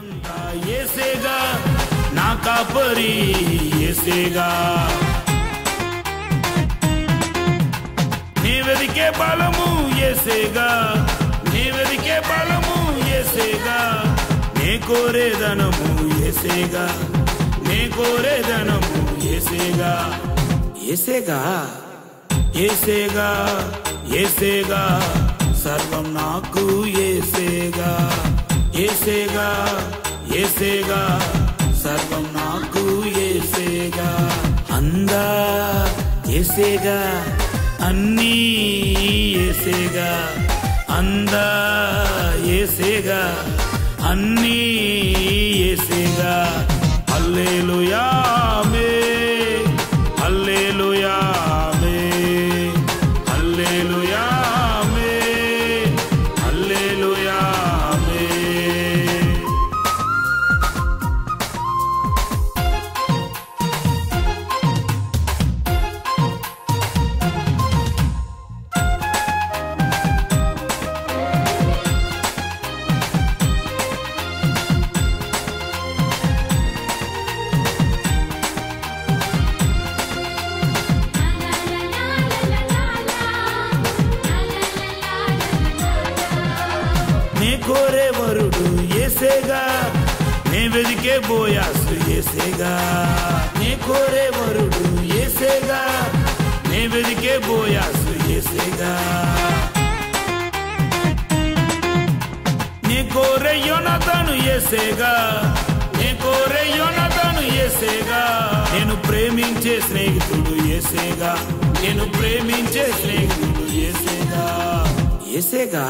యేసేగా నా కాపరి యేసేగా నీ వెదికే బలము యేసేగా నీ వెదికే బలము యేసేగా నే కోరేదనము యేసేగా నే కోరేదనము యేసేగా యేసేగా యేసేగా యేసేగా సర్వం నాకు యేసేగా యేసేగా యేసేగా సర్వం నాకు యేసేగా అందా యేసేగా అన్నీ యేసేగా అందా యేసేగా అన్నీ యేసేగా హల్లెలూయా ఆమేన్ హల్లెలూయా ఆమేన్ హల్లెలూయా ఆమేన్ హల్లెలూయా ఆమేన్ నే కోరే వరుడు యేసేగా నే వెదికే బోయాసు యేసేగా నే కోరే వరుడు యేసేగా నే వెదికే బోయాసు యేసేగా నే కోరే యోనాతాను యేసేగా నే కోరే యోనాతాను యేసేగా నేను ప్రేమించే స్నేహితుడు యేసేగా నేను ప్రేమించే స్నేహితుడు యేసేగా యేసేగా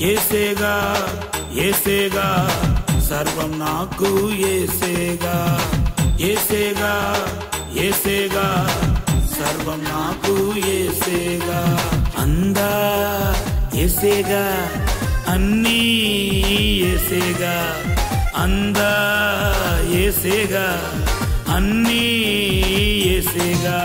యేసేగా యేసేగా సర్వం నాకు యేసేగా యేసేగా యేసేగా సర్వం నాకు యేసేగా అందా యేసేగా అన్నీ యేసేగా అందా యేసేగా అన్నీ యేసేగా